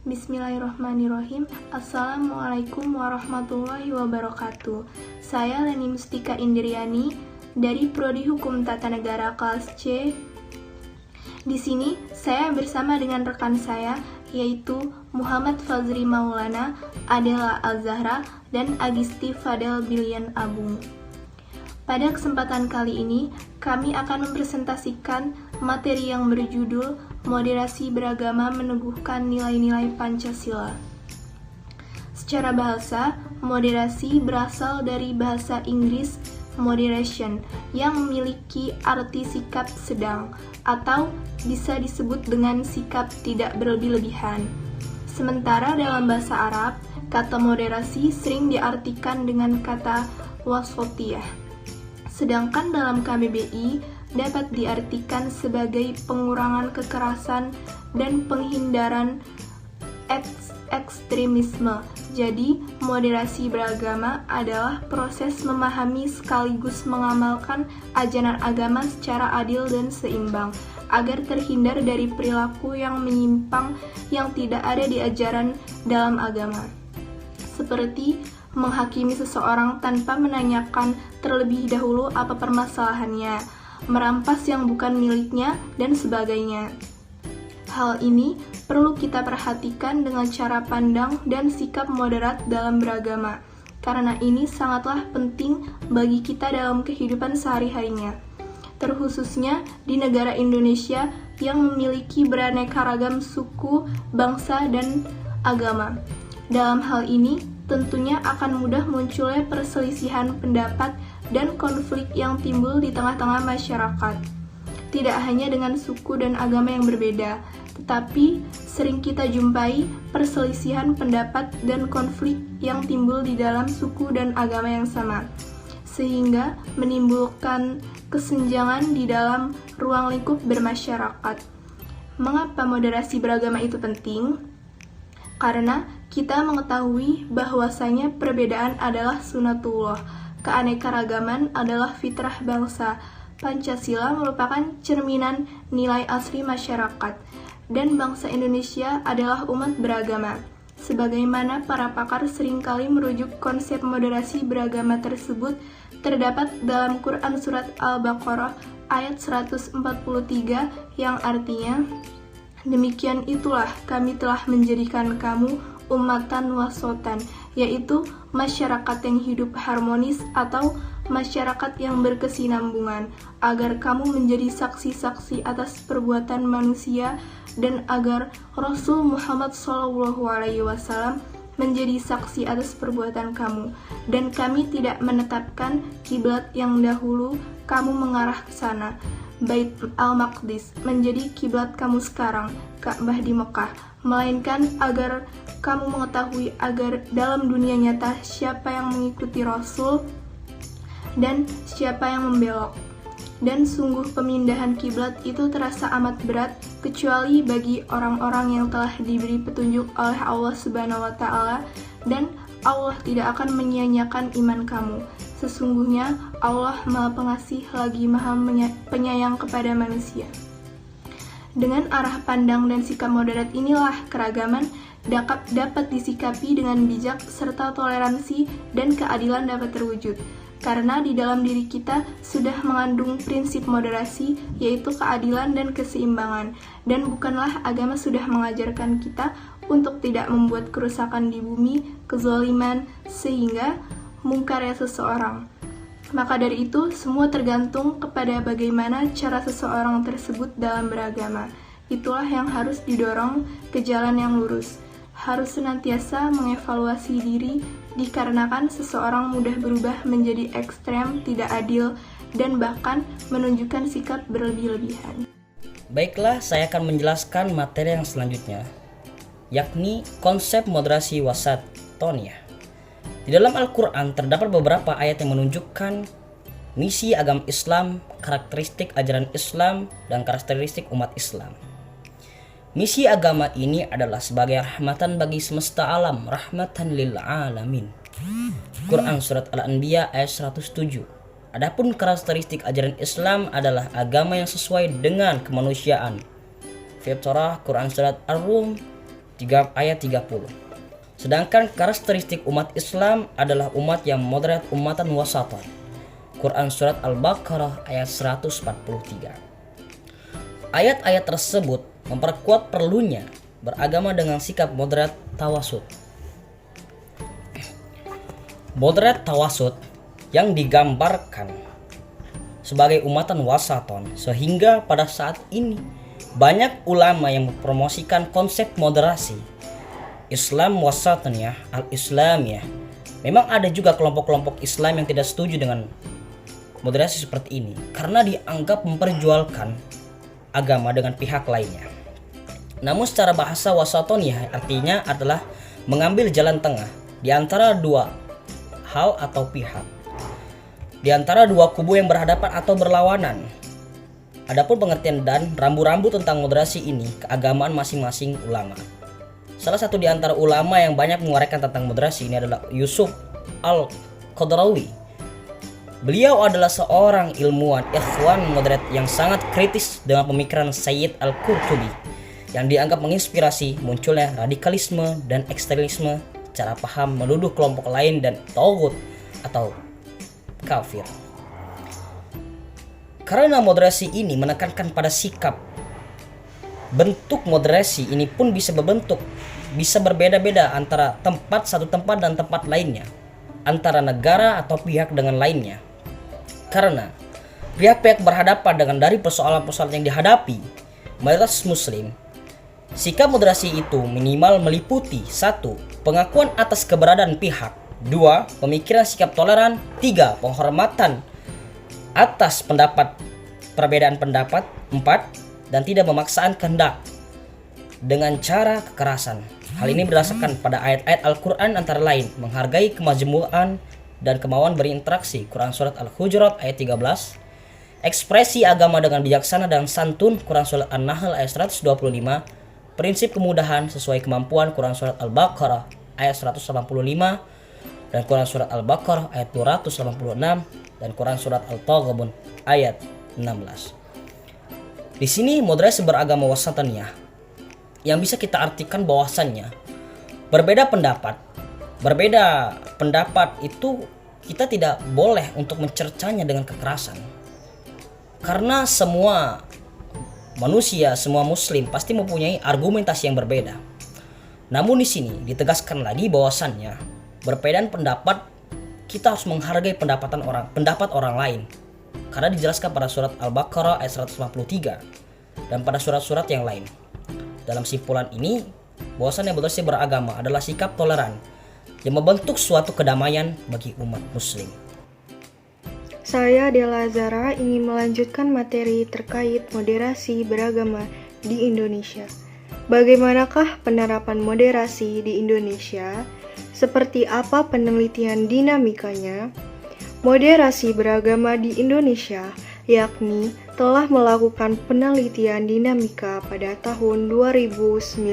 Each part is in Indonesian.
Bismillahirrahmanirrahim. Assalamualaikum warahmatullahi wabarakatuh. Saya Leni Mustika Indriani dari Prodi Hukum Tata Negara kelas C. Di sini saya bersama dengan rekan saya yaitu Muhammad Fazri Maulana, Adela Al-Zahra, dan Agisti Fadel Bilian Abung. Pada kesempatan kali ini, kami akan mempresentasikan materi yang berjudul Moderasi Beragama Meneguhkan Nilai-Nilai Pancasila. Secara bahasa, moderasi berasal dari bahasa Inggris moderation yang memiliki arti sikap sedang atau bisa disebut dengan sikap tidak berlebih-lebihan. Sementara dalam bahasa Arab, kata moderasi sering diartikan dengan kata wasatiyah. Sedangkan dalam KBBI dapat diartikan sebagai pengurangan kekerasan dan penghindaran ekstremisme. Jadi, moderasi beragama adalah proses memahami sekaligus mengamalkan ajaran agama secara adil dan seimbang, agar terhindar dari perilaku yang menyimpang yang tidak ada di ajaran dalam agama. Seperti menghakimi seseorang tanpa menanyakan terlebih dahulu apa permasalahannya, merampas yang bukan miliknya, dan sebagainya. Hal ini perlu kita perhatikan dengan cara pandang dan sikap moderat dalam beragama, karena ini sangatlah penting bagi kita dalam kehidupan sehari-harinya, terkhususnya di negara Indonesia yang memiliki beraneka ragam suku, bangsa, dan agama. Dalam hal ini, tentunya akan mudah munculnya perselisihan pendapat dan konflik yang timbul di tengah-tengah masyarakat. Tidak hanya dengan suku dan agama yang berbeda, tetapi sering kita jumpai perselisihan pendapat dan konflik yang timbul di dalam suku dan agama yang sama, sehingga menimbulkan kesenjangan di dalam ruang lingkup bermasyarakat. Mengapa moderasi beragama itu penting? Karena kita mengetahui bahwasanya perbedaan adalah sunatullah, keanekaragaman adalah fitrah bangsa. Pancasila merupakan cerminan nilai asli masyarakat, dan bangsa Indonesia adalah umat beragama. Sebagaimana para pakar seringkali merujuk konsep moderasi beragama tersebut terdapat dalam Quran Surat Al-Baqarah ayat 143 yang artinya, demikian itulah kami telah menjadikan kamu ummatan wasotan, yaitu masyarakat yang hidup harmonis atau masyarakat yang berkesinambungan, agar kamu menjadi saksi-saksi atas perbuatan manusia dan agar Rasul Muhammad SAW menjadi saksi atas perbuatan kamu. Dan kami tidak menetapkan kiblat yang dahulu kamu mengarah ke sana, Bait Al-Maqdis, menjadi kiblat kamu sekarang, Ka'bah di Mekah, melainkan agar kamu mengetahui agar dalam dunia nyata siapa yang mengikuti Rasul dan siapa yang membelok. Dan sungguh pemindahan kiblat itu terasa amat berat, kecuali bagi orang-orang yang telah diberi petunjuk oleh Allah Subhanahu wa Ta'ala, dan Allah tidak akan menyia-nyiakan iman kamu. Sesungguhnya Allah Maha Pengasih lagi Maha Penyayang kepada manusia. Dengan arah pandang dan sikap moderat inilah keragaman dapat disikapi dengan bijak serta toleransi dan keadilan dapat terwujud. Karena di dalam diri kita sudah mengandung prinsip moderasi, yaitu keadilan dan keseimbangan. Dan bukanlah agama sudah mengajarkan kita untuk tidak membuat kerusakan di bumi, kezaliman, sehingga mungkarnya seseorang. Maka dari itu, semua tergantung kepada bagaimana cara seseorang tersebut dalam beragama. Itulah yang harus didorong ke jalan yang lurus. Harus senantiasa mengevaluasi diri, dikarenakan seseorang mudah berubah menjadi ekstrem, tidak adil, dan bahkan menunjukkan sikap berlebih-lebihan. Baiklah, saya akan menjelaskan materi yang selanjutnya, yakni konsep moderasi wasatoniyah. Di dalam Al-Quran terdapat beberapa ayat yang menunjukkan misi agama Islam, karakteristik ajaran Islam, dan karakteristik umat Islam. Misi agama ini adalah sebagai rahmatan bagi semesta alam, rahmatan lil alamin. Quran Surat Al-Anbiya ayat 107. Adapun karakteristik ajaran Islam adalah agama yang sesuai dengan kemanusiaan. Fitrah Quran Surat Ar-Rum ayat 30. Sedangkan karakteristik umat Islam adalah umat yang moderat, umatan wasatan. Quran Surat Al-Baqarah ayat 143. Ayat-ayat tersebut memperkuat perlunya beragama dengan sikap moderat tawasud. Moderat tawasud yang digambarkan sebagai umatan wasaton, sehingga pada saat ini banyak ulama yang mempromosikan konsep moderasi Islam wasataniyah, al-Islamiyah. Memang ada juga kelompok-kelompok Islam yang tidak setuju dengan moderasi seperti ini karena dianggap memperjualkan agama dengan pihak lainnya. Namun secara bahasa wasatoniyah artinya adalah mengambil jalan tengah di antara dua hal atau pihak, di antara dua kubu yang berhadapan atau berlawanan. Adapun pengertian dan rambu-rambu tentang moderasi ini keagamaan masing-masing ulama. Salah satu di antara ulama yang banyak menguarakan tentang moderasi ini adalah Yusuf Al-Qadrawi. Beliau adalah seorang ilmuwan ikhwan moderat yang sangat kritis dengan pemikiran Sayyid Al-Qurtubi yang dianggap menginspirasi munculnya radikalisme dan ekstremisme, cara paham menuduh kelompok lain dan taghut atau kafir. Karena moderasi ini menekankan pada sikap, bentuk moderasi ini pun bisa berbeda-beda antara satu tempat dan tempat lainnya, antara negara atau pihak dengan lainnya. Karena pihak-pihak berhadapan dengan dari persoalan-persoalan yang dihadapi mayoritas muslim, sikap moderasi itu minimal meliputi 1. Pengakuan atas keberadaan pihak, 2. Pemikiran sikap toleran, 3. Penghormatan atas perbedaan pendapat, 4. Dan tidak memaksaan kehendak dengan cara kekerasan. Hal ini berdasarkan pada ayat-ayat Al-Quran antara lain menghargai kemajmuan dan kemauan berinteraksi, Quran Surat Al-Hujurat ayat 13, ekspresi agama dengan bijaksana dan santun, Quran Surat An-Nahl ayat 125, prinsip kemudahan sesuai kemampuan, Quran Surat Al-Baqarah ayat 185, dan Quran Surat Al-Baqarah ayat 286, dan Quran Surat Al-Taghabun ayat 16. Di sini moderasi beragama wasataniyah yang bisa kita artikan bahwasannya berbeda pendapat itu kita tidak boleh untuk mencercanya dengan kekerasan. Karena semua manusia, semua muslim pasti mempunyai argumentasi yang berbeda. Namun di sini ditegaskan lagi bahwasannya perbedaan pendapat kita harus menghargai pendapat orang lain. Karena dijelaskan pada surat Al-Baqarah ayat 153 dan pada surat-surat yang lain. Dalam simpulan ini, bahwasannya moderasi beragama adalah sikap toleran yang membentuk suatu kedamaian bagi umat muslim. Saya Della Zara ingin melanjutkan materi terkait moderasi beragama di Indonesia. Bagaimanakah penerapan moderasi di Indonesia? Seperti apa penelitian dinamikanya? Moderasi beragama di Indonesia, yakni telah melakukan penelitian dinamika pada tahun 2019.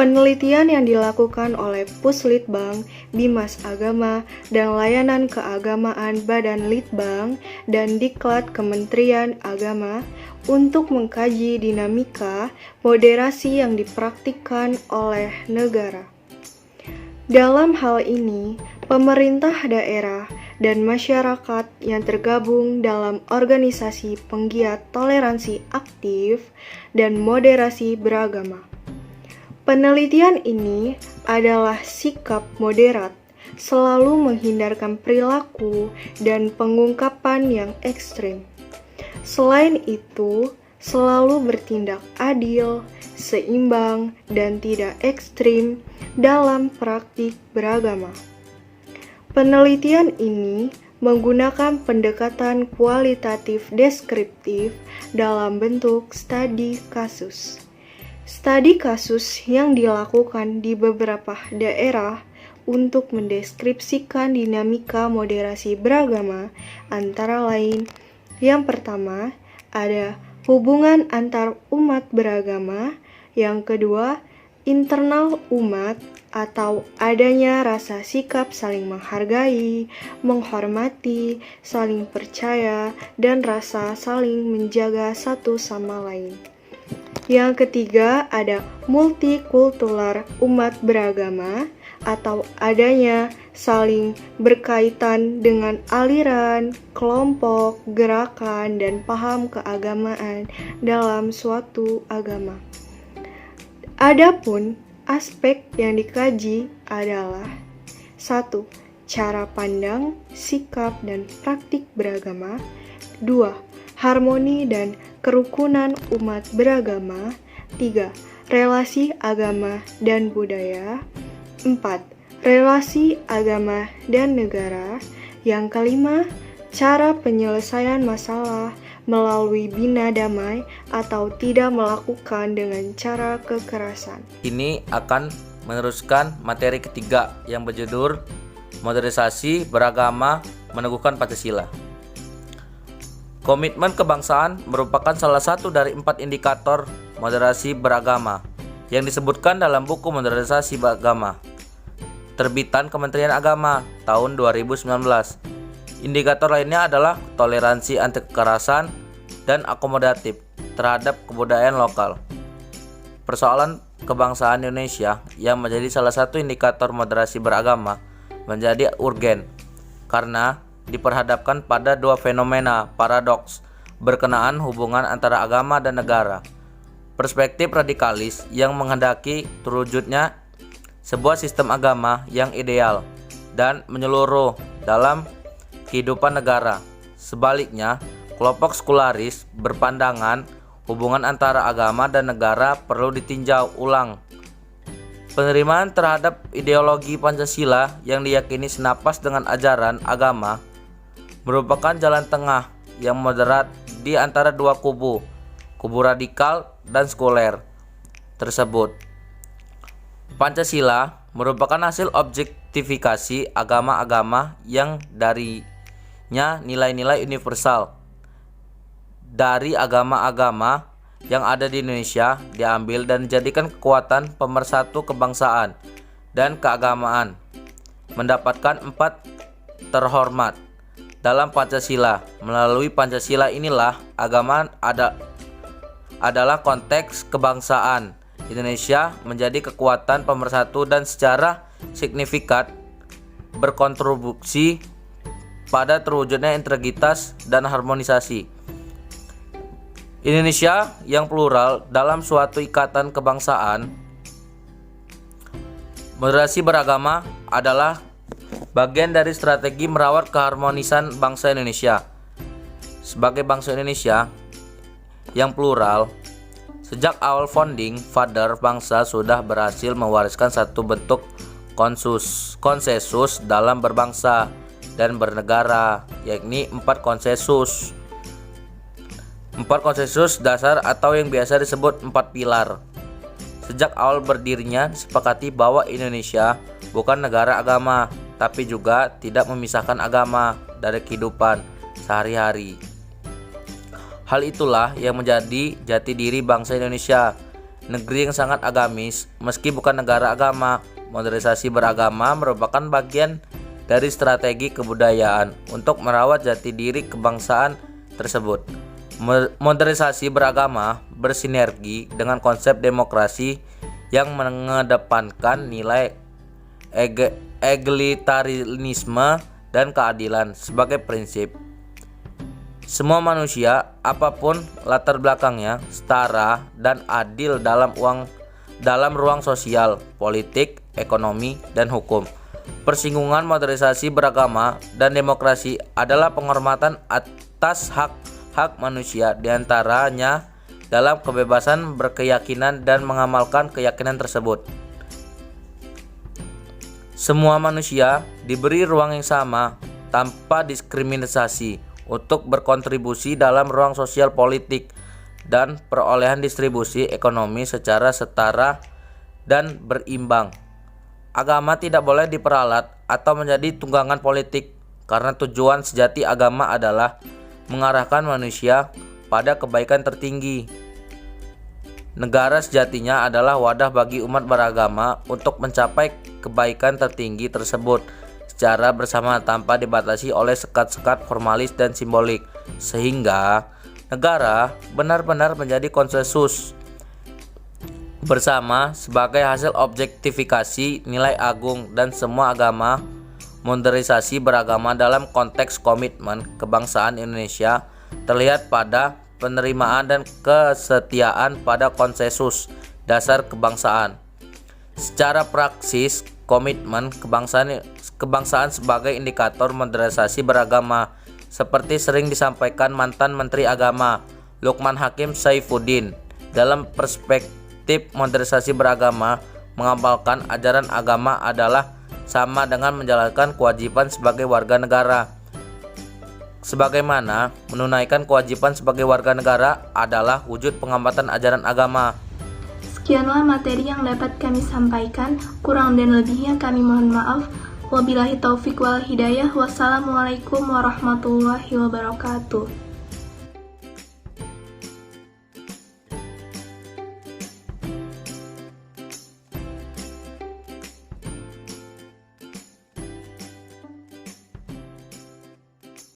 Penelitian yang dilakukan oleh Puslitbang, Bimas Agama, dan Layanan Keagamaan Badan Litbang dan Diklat Kementerian Agama untuk mengkaji dinamika moderasi yang dipraktikkan oleh negara. Dalam hal ini, pemerintah daerah dan masyarakat yang tergabung dalam organisasi penggiat toleransi aktif dan moderasi beragama. Penelitian ini adalah sikap moderat, selalu menghindarkan perilaku dan pengungkapan yang ekstrim. Selain itu, selalu bertindak adil, seimbang, dan tidak ekstrim dalam praktik beragama. Penelitian ini menggunakan pendekatan kualitatif deskriptif dalam bentuk studi kasus. Studi kasus yang dilakukan di beberapa daerah untuk mendeskripsikan dinamika moderasi beragama antara lain, yang pertama ada hubungan antar umat beragama, yang kedua internal umat atau adanya rasa sikap saling menghargai, menghormati, saling percaya, dan rasa saling menjaga satu sama lain. Yang ketiga ada multikultural umat beragama atau adanya saling berkaitan dengan aliran, kelompok, gerakan, dan paham keagamaan dalam suatu agama. Adapun aspek yang dikaji adalah 1. Cara pandang, sikap, dan praktik beragama. 2. Harmoni dan kerukunan umat beragama. 3. Relasi agama dan budaya. 4. Relasi agama dan negara. Yang kelima, cara penyelesaian masalah melalui bina damai atau tidak melakukan dengan cara kekerasan. Ini akan meneruskan materi ketiga yang berjudul Modernisasi Beragama Meneguhkan Pancasila. Komitmen kebangsaan merupakan salah satu dari 4 indikator moderasi beragama yang disebutkan dalam buku Modernisasi Beragama terbitan Kementerian Agama tahun 2019. Indikator lainnya adalah toleransi anti kekerasan dan akomodatif terhadap kebudayaan lokal. Persoalan kebangsaan Indonesia yang menjadi salah satu indikator moderasi beragama menjadi urgen karena diperhadapkan pada dua fenomena paradoks berkenaan hubungan antara agama dan negara. Perspektif radikalis yang menghendaki terwujudnya sebuah sistem agama yang ideal dan menyeluruh dalam kehidupan negara. Sebaliknya, kelompok sekularis berpandangan hubungan antara agama dan negara perlu ditinjau ulang. Penerimaan terhadap ideologi Pancasila yang diyakini senapas dengan ajaran agama merupakan jalan tengah yang moderat di antara dua kubu radikal dan sekuler tersebut. Pancasila merupakan hasil objektifikasi agama-agama yang darinya nilai-nilai universal dari agama-agama yang ada di Indonesia diambil dan dijadikan kekuatan pemersatu kebangsaan dan keagamaan. Mendapatkan 4 terhormat dalam Pancasila. Melalui Pancasila inilah agama adalah konteks kebangsaan Indonesia menjadi kekuatan pemersatu dan secara signifikan berkontribusi pada terwujudnya integritas dan harmonisasi Indonesia yang plural dalam suatu ikatan kebangsaan. Moderasi beragama adalah bagian dari strategi merawat keharmonisan bangsa Indonesia. Sebagai bangsa Indonesia yang plural, sejak awal founding father bangsa sudah berhasil mewariskan satu bentuk konsensus dalam berbangsa dan bernegara, yakni 4 konsensus. 4 konsensus dasar atau yang biasa disebut 4 pilar. Sejak awal berdirinya disepakati bahwa Indonesia bukan negara agama, tapi juga tidak memisahkan agama dari kehidupan sehari-hari. Hal itulah yang menjadi jati diri bangsa Indonesia, negeri yang sangat agamis meski bukan negara agama. Modernisasi beragama merupakan bagian dari strategi kebudayaan untuk merawat jati diri kebangsaan tersebut. Modernisasi beragama bersinergi dengan konsep demokrasi yang mengedepankan nilai egalitarisme dan keadilan sebagai prinsip. Semua manusia, apapun latar belakangnya, setara dan adil dalam ruang sosial, politik, ekonomi, dan hukum. Persinggungan modernisasi beragama dan demokrasi adalah penghormatan atas hak manusia, diantaranya dalam kebebasan berkeyakinan dan mengamalkan keyakinan tersebut. Semua manusia diberi ruang yang sama tanpa diskriminasi untuk berkontribusi dalam ruang sosial politik dan perolehan distribusi ekonomi secara setara dan berimbang. Agama tidak boleh diperalat atau menjadi tunggangan politik karena tujuan sejati agama adalah mengarahkan manusia pada kebaikan tertinggi. Negara sejatinya adalah wadah bagi umat beragama untuk mencapai kebaikan tertinggi tersebut secara bersama tanpa dibatasi oleh sekat-sekat formalis dan simbolik, sehingga negara benar-benar menjadi konsensus bersama sebagai hasil objektifikasi nilai agung dan semua agama. Modernisasi beragama dalam konteks komitmen kebangsaan Indonesia terlihat pada penerimaan dan kesetiaan pada konsensus dasar kebangsaan. Secara praksis, komitmen kebangsaan sebagai indikator modernisasi beragama seperti sering disampaikan mantan Menteri Agama Lukman Hakim Saifuddin. Dalam perspektif modernisasi beragama, mengamalkan ajaran agama adalah sama dengan menjalankan kewajiban sebagai warga negara. Sebagaimana menunaikan kewajiban sebagai warga negara adalah wujud pengamatan ajaran agama. Sekianlah materi yang dapat kami sampaikan. Kurang dan lebihnya kami mohon maaf. Wabillahi taufik wal hidayah. Wassalamualaikum warahmatullahi wabarakatuh.